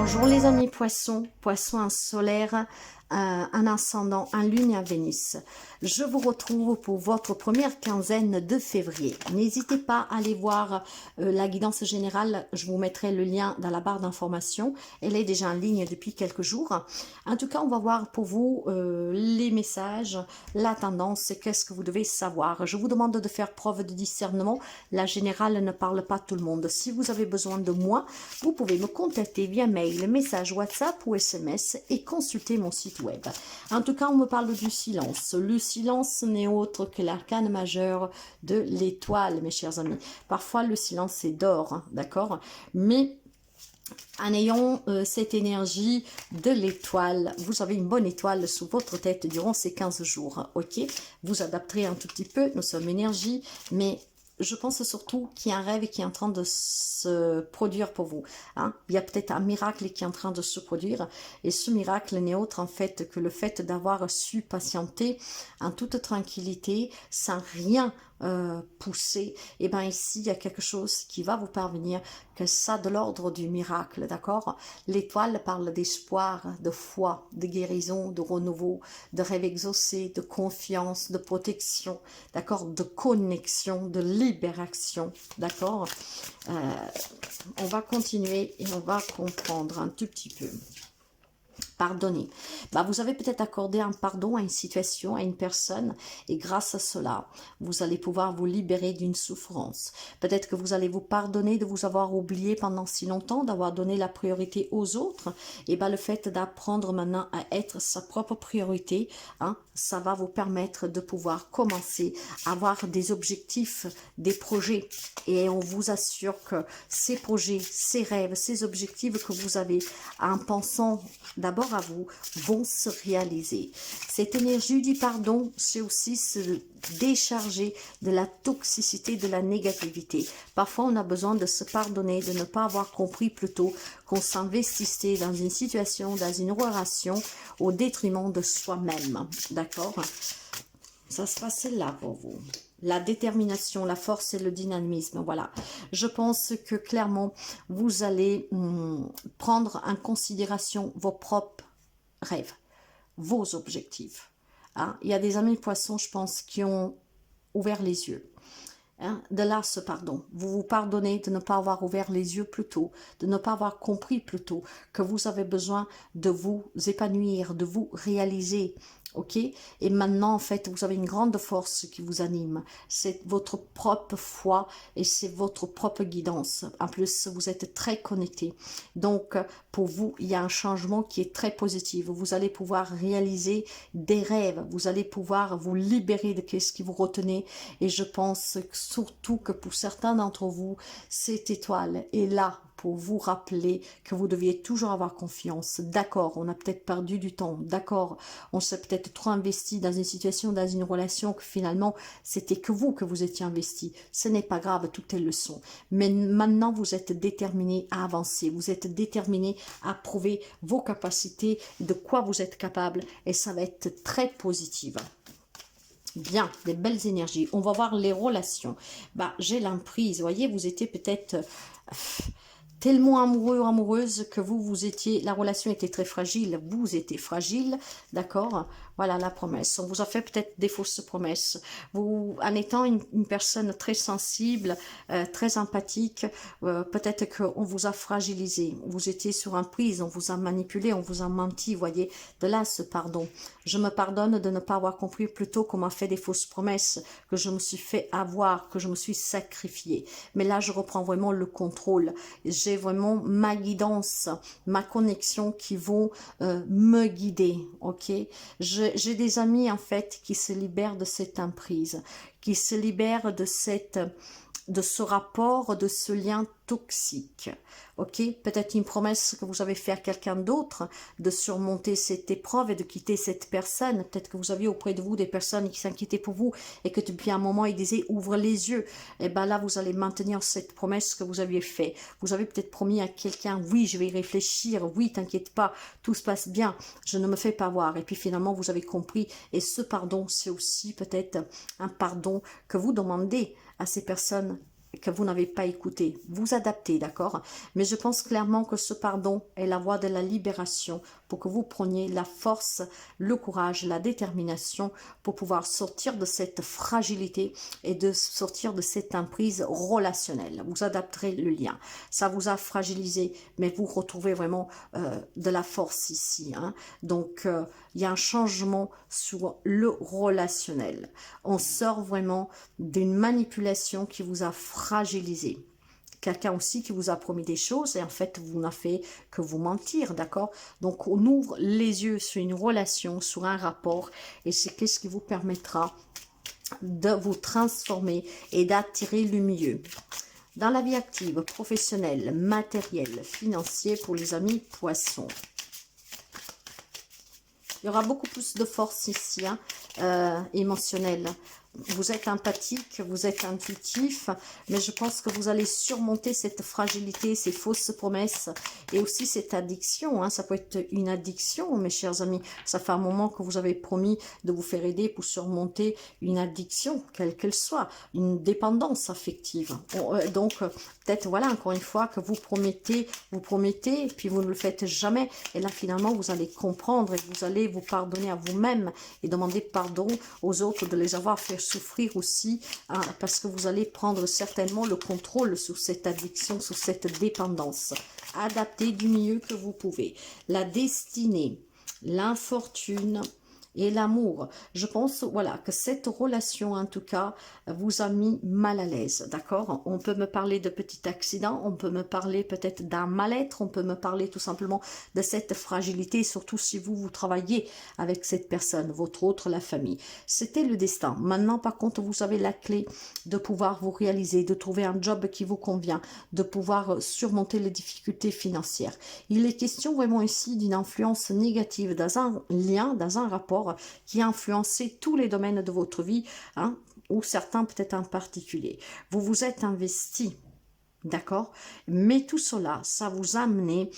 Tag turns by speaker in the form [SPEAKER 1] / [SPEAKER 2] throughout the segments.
[SPEAKER 1] Bonjour les amis poissons, poissons en solaire, un ascendant, un lune à Vénus. Je vous retrouve pour votre première quinzaine de février. N'hésitez pas à aller voir la guidance générale, je vous mettrai le lien dans la barre d'information. Elle est déjà en ligne depuis quelques jours. En tout cas, on va voir pour vous les messages, la tendance, qu'est-ce que vous devez savoir. Je vous demande de faire preuve de discernement. La générale ne parle pas tout le monde. Si vous avez besoin de moi, vous pouvez me contacter via mail, message WhatsApp ou SMS et consulter mon site web. En tout cas, on me parle du silence. Le silence n'est autre que l'arcane majeur de l'étoile, mes chers amis. Parfois, le silence est d'or, hein, d'accord? Mais en ayant cette énergie de l'étoile, vous avez une bonne étoile sous votre tête durant ces 15 jours, ok? Vous adapterez un tout petit peu, nous sommes énergie, mais je pense surtout qu'il y a un rêve qui est en train de se produire pour vous. Hein. Il y a peut-être un miracle qui est en train de se produire. Et ce miracle n'est autre en fait que le fait d'avoir su patienter en toute tranquillité, sans rien pousser. Et bien ici, il y a quelque chose qui va vous parvenir, que ça de l'ordre du miracle, d'accord? L'étoile parle d'espoir, de foi, de guérison, de renouveau, de rêve exaucé, de confiance, de protection, d'accord? De connexion, de libération, d'accord? On va continuer et on va comprendre un tout petit peu. Pardonner. Bah, vous avez peut-être accordé un pardon à une situation, à une personne, et grâce à cela, vous allez pouvoir vous libérer d'une souffrance. Peut-être que vous allez vous pardonner de vous avoir oublié pendant si longtemps, d'avoir donné la priorité aux autres. Et bah, le fait d'apprendre maintenant à être sa propre priorité, hein, ça va vous permettre de pouvoir commencer à avoir des objectifs, des projets. Et on vous assure que ces projets, ces rêves, ces objectifs que vous avez en pensant d'abord à vous, vont se réaliser. Cette énergie du pardon, c'est aussi se décharger de la toxicité, de la négativité. Parfois, on a besoin de se pardonner, de ne pas avoir compris plus tôt qu'on s'investissait dans une situation, dans une relation, au détriment de soi-même. D'accord? Ça se passe là pour vous. La détermination, la force et le dynamisme, voilà. Je pense que clairement, vous allez prendre en considération vos propres rêves, vos objectifs. Hein. Il y a des amis poissons, je pense, qui ont ouvert les yeux. Hein, de là ce pardon. Vous vous pardonnez de ne pas avoir ouvert les yeux plus tôt, de ne pas avoir compris plus tôt que vous avez besoin de vous épanouir, de vous réaliser. Ok? Et maintenant, en fait, vous avez une grande force qui vous anime. C'est votre propre foi et c'est votre propre guidance. En plus, vous êtes très connecté. Donc, pour vous, il y a un changement qui est très positif. Vous allez pouvoir réaliser des rêves. Vous allez pouvoir vous libérer de ce qui vous retenait. Et je pense surtout que pour certains d'entre vous, cette étoile est là pour vous rappeler que vous deviez toujours avoir confiance. D'accord, on a peut-être perdu du temps. D'accord, on s'est peut-être trop investi dans une situation, dans une relation que finalement, c'était que vous étiez investi. Ce n'est pas grave, toutes les leçons. Mais maintenant, vous êtes déterminé à avancer. Vous êtes déterminé à prouver vos capacités, de quoi vous êtes capable. Et ça va être très positif. Bien, des belles énergies. On va voir les relations. Bah, j'ai l'emprise. Vous voyez, vous étiez peut-être tellement amoureux ou amoureuse que vous étiez, la relation était très fragile, vous étiez fragile, d'accord? Voilà la promesse. On vous a fait peut-être des fausses promesses. Vous, en étant une personne très sensible, très empathique, peut-être qu'on vous a fragilisé. Vous étiez sur un prise, on vous a manipulé, on vous a menti, voyez. De là ce pardon. Je me pardonne de ne pas avoir compris plus tôt qu'on m'a fait des fausses promesses, que je me suis fait avoir, que je me suis sacrifiée. Mais là, je reprends vraiment le contrôle. J'ai vraiment ma guidance, ma connexion qui vont me guider, ok? J'ai des amis en fait qui se libèrent de cette emprise, qui se libèrent de ce rapport, de ce lien toxique. Ok, peut-être une promesse que vous avez fait à quelqu'un d'autre, de surmonter cette épreuve et de quitter cette personne. Peut-être que vous aviez auprès de vous des personnes qui s'inquiétaient pour vous et que depuis un moment ils disaient ouvre les yeux. Et bien là, vous allez maintenir cette promesse que vous aviez fait. Vous avez peut-être promis à quelqu'un, oui, je vais y réfléchir, oui, t'inquiète pas, tout se passe bien, je ne me fais pas voir. Et puis finalement, vous avez compris. Et ce pardon, c'est aussi peut-être un pardon que vous demandez à ces personnes que vous n'avez pas écouté. Vous adaptez, d'accord? Mais je pense clairement que ce pardon est la voie de la libération pour que vous preniez la force, le courage, la détermination pour pouvoir sortir de cette fragilité et de sortir de cette emprise relationnelle. Vous adapterez le lien. Ça vous a fragilisé, mais vous retrouvez vraiment de la force ici, hein. Donc, il y a un changement sur le relationnel. On sort vraiment d'une manipulation qui vous a fragilisé. Quelqu'un aussi qui vous a promis des choses et en fait, vous n'a fait que vous mentir, d'accord? Donc, on ouvre les yeux sur une relation, sur un rapport et c'est qu'est-ce qui vous permettra de vous transformer et d'attirer le mieux. Dans la vie active, professionnelle, matérielle, financier pour les amis poissons. Il y aura beaucoup plus de force ici, hein, émotionnelle. Vous êtes empathique, vous êtes intuitif, mais je pense que vous allez surmonter cette fragilité, ces fausses promesses et aussi cette addiction, hein. Ça peut être une addiction, mes chers amis. Ça fait un moment que vous avez promis de vous faire aider pour surmonter une addiction, quelle qu'elle soit, une dépendance affective. Donc, peut-être, voilà, encore une fois, que vous promettez, puis vous ne le faites jamais. Et là, finalement, vous allez comprendre et vous allez vous pardonner à vous-même et demander pardon aux autres de les avoir fait souffrir aussi, hein, parce que vous allez prendre certainement le contrôle sur cette addiction, sur cette dépendance. Adaptez du mieux que vous pouvez. La destinée, l'infortune et l'amour. Je pense, voilà, que cette relation, en tout cas, vous a mis mal à l'aise, d'accord? On peut me parler de petits accidents, on peut me parler peut-être d'un mal-être, on peut me parler tout simplement de cette fragilité, surtout si vous travaillez avec cette personne, votre autre, la famille. C'était le destin. Maintenant, par contre, vous avez la clé de pouvoir vous réaliser, de trouver un job qui vous convient, de pouvoir surmonter les difficultés financières. Il est question vraiment ici d'une influence négative dans un lien, dans un rapport qui a influencé tous les domaines de votre vie, hein, ou certains peut-être en particulier. Vous vous êtes investi, d'accord? Mais tout cela, ça vous a amené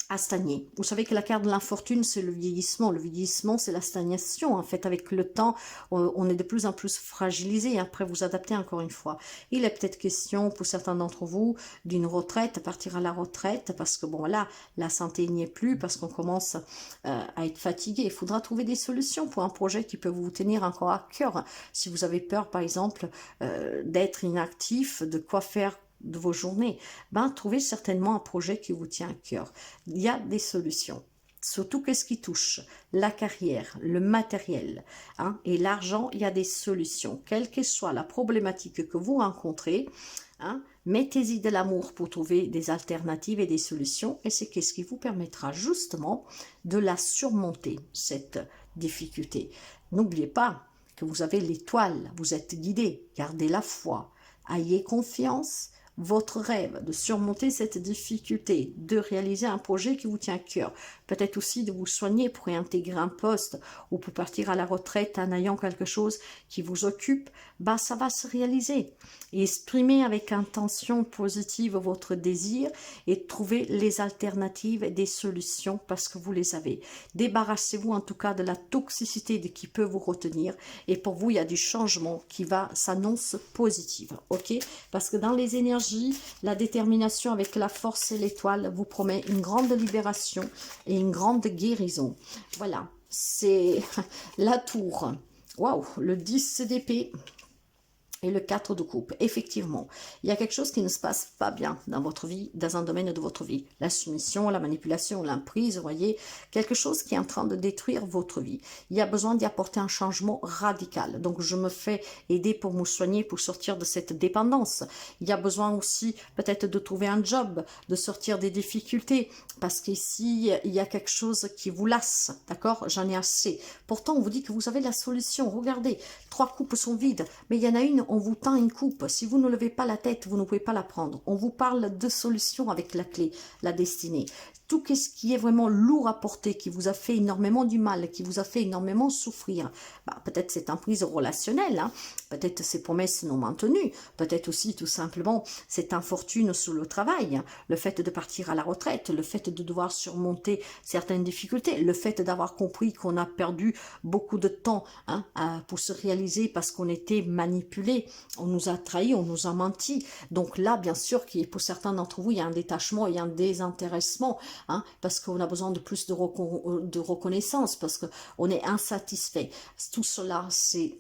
[SPEAKER 1] à stagner. Vous savez que la carte de l'infortune, c'est le vieillissement. Le vieillissement, c'est la stagnation. En fait, avec le temps, on est de plus en plus fragilisé. Et après, vous adaptez encore une fois. Il est peut-être question, pour certains d'entre vous, d'une retraite, partir à la retraite, parce que bon, là, la santé n'y est plus, parce qu'on commence à être fatigué. Il faudra trouver des solutions pour un projet qui peut vous tenir encore à cœur. Si vous avez peur, par exemple, d'être inactif, de quoi faire de vos journées, ben, trouvez certainement un projet qui vous tient à cœur. Il y a des solutions. Surtout qu'est-ce qui touche la carrière, le matériel, hein, et l'argent, il y a des solutions. Quelle que soit la problématique que vous rencontrez, hein, mettez-y de l'amour pour trouver des alternatives et des solutions. Et c'est ce qui vous permettra justement de la surmonter, cette difficulté. N'oubliez pas que vous avez l'étoile, vous êtes guidé, gardez la foi, ayez confiance. Votre rêve de surmonter cette difficulté, de réaliser un projet qui vous tient à cœur, peut-être aussi de vous soigner pour réintégrer un poste ou pour partir à la retraite en ayant quelque chose qui vous occupe, bah ça va se réaliser. Et exprimez avec intention positive votre désir et trouvez les alternatives et des solutions parce que vous les avez. Débarrassez-vous en tout cas de la toxicité de qui peut vous retenir et pour vous il y a du changement qui va s'annonce positive, ok? Parce que dans les énergies, la détermination avec la force et l'étoile vous promet une grande libération et une grande guérison. Voilà, c'est la tour. Waouh, le 10 d'épée et le 4 de coupe. Effectivement, il y a quelque chose qui ne se passe pas bien dans votre vie, dans un domaine de votre vie. La soumission, la manipulation, l'emprise, vous voyez, quelque chose qui est en train de détruire votre vie. Il y a besoin d'y apporter un changement radical. Donc, je me fais aider pour me soigner, pour sortir de cette dépendance. Il y a besoin aussi peut-être de trouver un job, de sortir des difficultés, parce qu'ici, il y a quelque chose qui vous lasse, d'accord? J'en ai assez. Pourtant, on vous dit que vous avez la solution. Regardez, 3 coupes sont vides, mais il y en a une, on vous tend une coupe. Si vous ne levez pas la tête, vous ne pouvez pas la prendre. On vous parle de solutions avec la clé, la destinée. tout ce qui est vraiment lourd à porter, qui vous a fait énormément du mal, qui vous a fait énormément souffrir. Bah, peut-être cette emprise relationnelle, hein, peut-être ces promesses non maintenues, peut-être aussi tout simplement cette infortune sur le travail, hein, le fait de partir à la retraite, le fait de devoir surmonter certaines difficultés, le fait d'avoir compris qu'on a perdu beaucoup de temps, hein, pour se réaliser parce qu'on était manipulé, on nous a trahis, on nous a menti. Donc là, bien sûr, pour certains d'entre vous, il y a un détachement, il y a un désintéressement, hein, parce qu'on a besoin de plus de reconnaissance, parce qu'on est insatisfait. Tout cela, c'est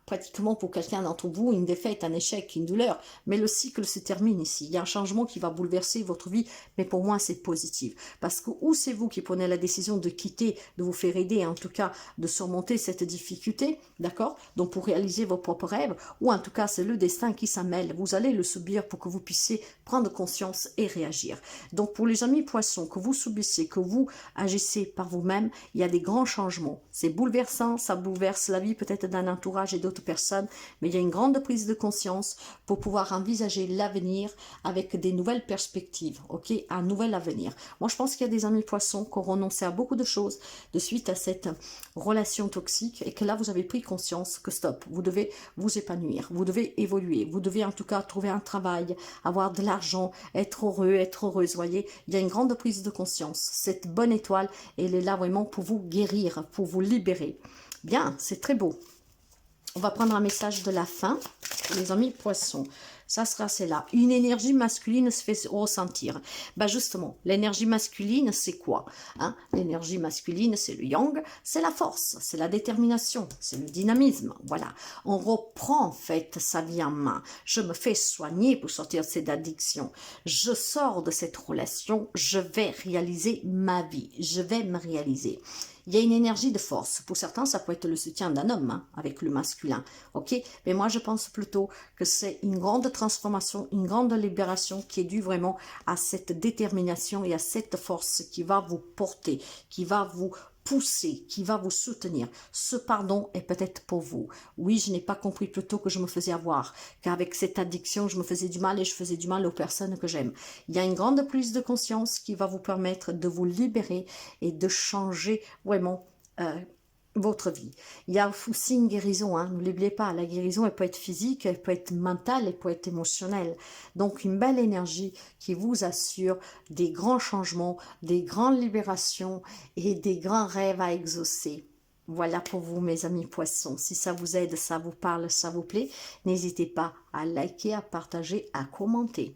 [SPEAKER 1] pratiquement pour quelqu'un d'entre vous, une défaite, un échec, une douleur. Mais le cycle se termine ici. Il y a un changement qui va bouleverser votre vie, mais pour moi, c'est positif. Parce que ou c'est vous qui prenez la décision de quitter, de vous faire aider, en tout cas, de surmonter cette difficulté, d'accord? Donc, pour réaliser vos propres rêves, ou en tout cas, c'est le destin qui s'amène. Vous allez le subir pour que vous puissiez prendre conscience et réagir. Donc, pour les amis poissons, que vous subissez, que vous agissez par vous-même, il y a des grands changements. C'est bouleversant, ça bouleverse la vie peut-être d'un entourage et d'autres personnes, mais il y a une grande prise de conscience pour pouvoir envisager l'avenir avec des nouvelles perspectives, ok, un nouvel avenir. Moi, je pense qu'il y a des amis poissons qui ont renoncé à beaucoup de choses de suite à cette relation toxique et que là, vous avez pris conscience que stop, vous devez vous épanouir, vous devez évoluer, vous devez en tout cas trouver un travail, avoir de l'argent, être heureux, être heureuse, voyez, il y a une grande prise de conscience. Cette bonne étoile, elle est là vraiment pour vous guérir, pour vous libérer. Bien, c'est très beau. On va prendre un message de la fin, les amis poissons. Ça sera celle-là. Une énergie masculine se fait ressentir. Bah justement, l'énergie masculine, c'est quoi, hein? L'énergie masculine, c'est le yang, c'est la force, c'est la détermination, c'est le dynamisme. Voilà. On reprend en fait sa vie en main. Je me fais soigner pour sortir de cette addiction. Je sors de cette relation. Je vais réaliser ma vie. Je vais me réaliser. Il y a une énergie de force. Pour certains, ça peut être le soutien d'un homme, hein, avec le masculin. Ok? Mais moi, je pense plutôt que c'est une grande transformation, une grande libération qui est due vraiment à cette détermination et à cette force qui va vous porter, qui va vous pousser, qui va vous soutenir. Ce pardon est peut-être pour vous. Oui, je n'ai pas compris plus tôt que je me faisais avoir, qu'avec cette addiction, je me faisais du mal et je faisais du mal aux personnes que j'aime. Il y a une grande prise de conscience qui va vous permettre de vous libérer et de changer vraiment votre vie. Il y a aussi une guérison, hein, ne l'oubliez pas, la guérison elle peut être physique, elle peut être mentale, elle peut être émotionnelle. Donc une belle énergie qui vous assure des grands changements, des grandes libérations et des grands rêves à exaucer. Voilà pour vous mes amis poissons. Si ça vous aide, ça vous parle, ça vous plaît, n'hésitez pas à liker, à partager, à commenter.